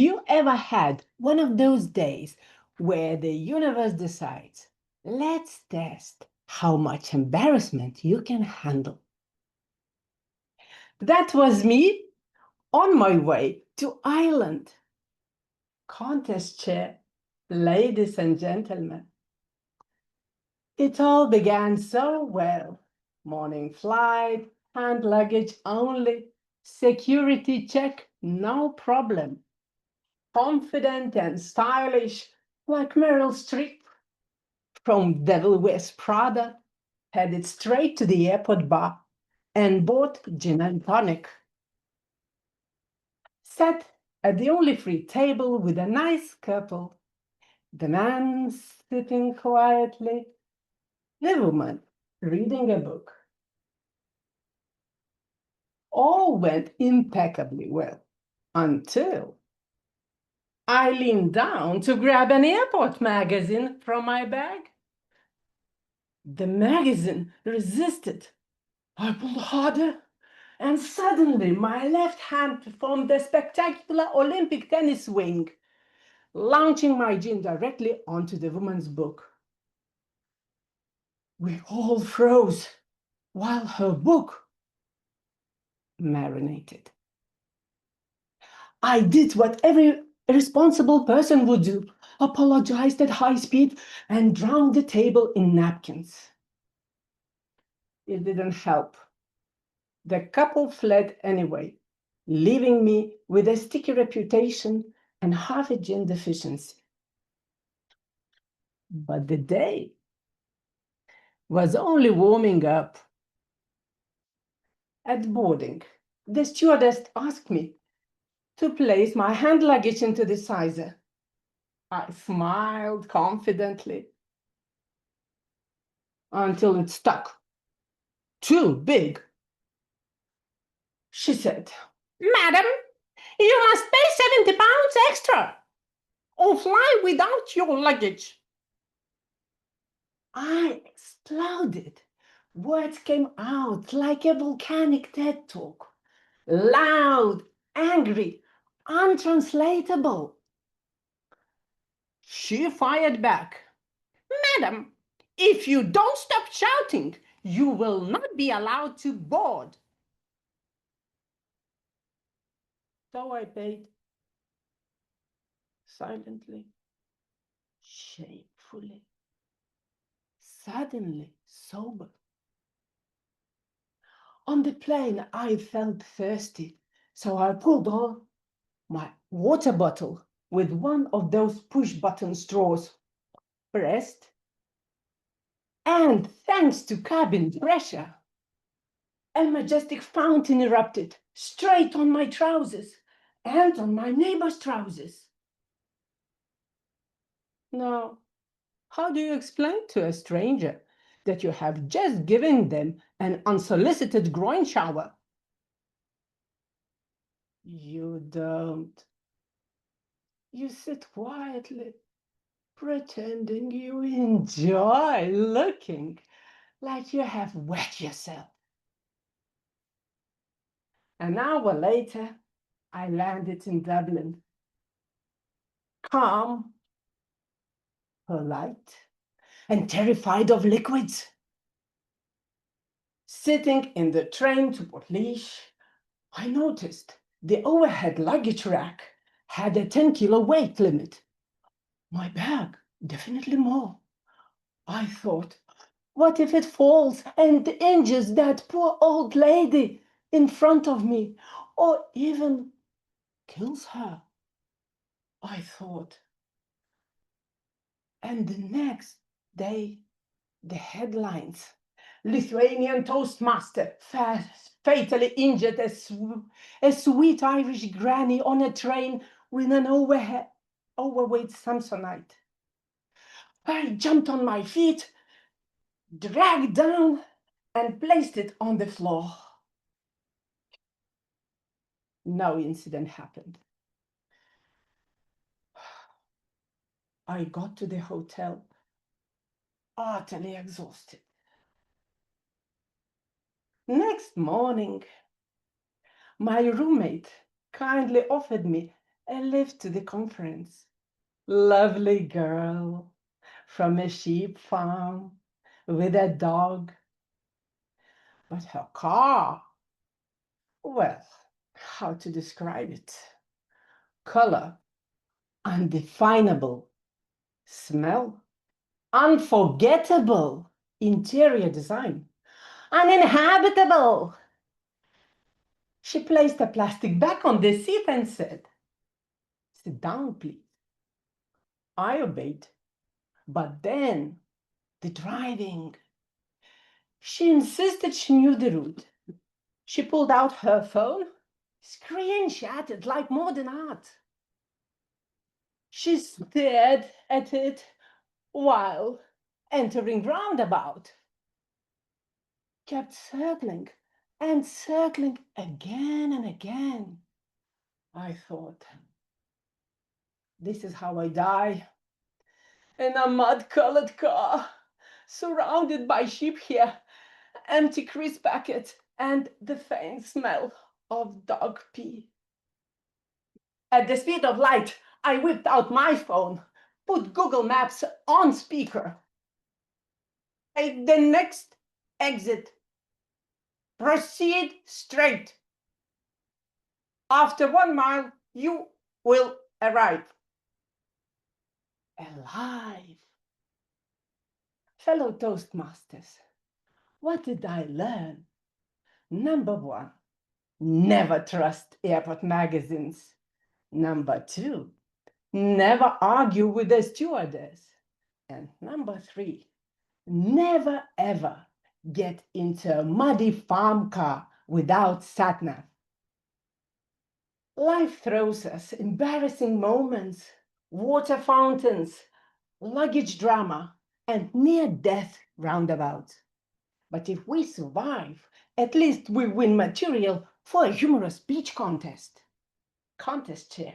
you ever had one of those days where the universe decides, let's test how much embarrassment you can handle? That was me on my way to Ireland. Contest chair, ladies and gentlemen. It all began so well. Morning flight, hand luggage only, security check, no problem. Confident and stylish, like Meryl Streep. From Devil Wears Prada, headed straight to the airport bar and bought gin and tonic. Sat at the only free table with a nice couple. The man sitting quietly, the woman reading a book. All went impeccably well until I leaned down to grab an airport magazine from my bag. The magazine resisted. I pulled harder, and suddenly my left hand performed a spectacular Olympic tennis swing, launching my gin directly onto the woman's book. We all froze while her book marinated. I did what every responsible person would do, apologized at high speed, and drowned the table in napkins. It didn't help. The couple fled anyway, leaving me with a sticky reputation and half a gin deficiency. But the day was only warming up. At boarding, the stewardess asked me to place my hand luggage into the sizer. I smiled confidently until it stuck. Too big. She said, "Madam, you must pay 70 pounds extra or fly without your luggage." I exploded. Words came out like a volcanic TED talk. Loud, angry, untranslatable. She fired back. "Madam, if you don't stop shouting, you will not be allowed to board." So I paid. Silently, shamefully, suddenly sober. On the plane, I felt thirsty, so I pulled on my water bottle with one of those push-button straws, pressed, and thanks to cabin pressure, a majestic fountain erupted straight on my trousers and on my neighbor's trousers. Now, how do you explain to a stranger that you have just given them an unsolicited groin shower? You don't. You sit quietly, pretending you enjoy looking like you have wet yourself. An hour later, I landed in Dublin. Calm, polite, and terrified of liquids. Sitting in the train to Portlaoise, I noticed the overhead luggage rack had a 10-kilo weight limit. My bag, definitely more. I thought, what if it falls and injures that poor old lady in front of me, or even kills her? I thought. And the next day, the headlines. Lithuanian Toastmaster fatally injured a sweet Irish granny on a train with an overweight Samsonite. I jumped on my feet, dragged down, and placed it on the floor. No incident happened. I got to the hotel, utterly exhausted. Next morning, my roommate kindly offered me a lift to the conference. Lovely girl from a sheep farm with a dog. But her car, well, how to describe it? Color, undefinable. Smell, unforgettable. Interior design, uninhabitable. She placed a plastic bag on the seat and said, "Sit down, please." I obeyed. But then, the driving. She insisted she knew the route. She pulled out her phone, screen shattered like modern art. She stared at it while entering roundabout. Kept circling and circling again and again. I thought, this is how I die. In a mud-colored car, surrounded by sheep here, empty crisp packets, and the faint smell of dog pee. At the speed of light, I whipped out my phone, put Google Maps on speaker. Take the next exit. Proceed straight. After 1 mile, you will arrive. Alive. Fellow Toastmasters, what did I learn? Number 1, never trust airport magazines. Number 2, never argue with the stewardess. And number 3, never ever get into a muddy farm car without sat-nav. Life throws us embarrassing moments, water fountains, luggage drama, and near-death roundabouts. But if we survive, at least we win material for a humorous speech contest. Contest chair.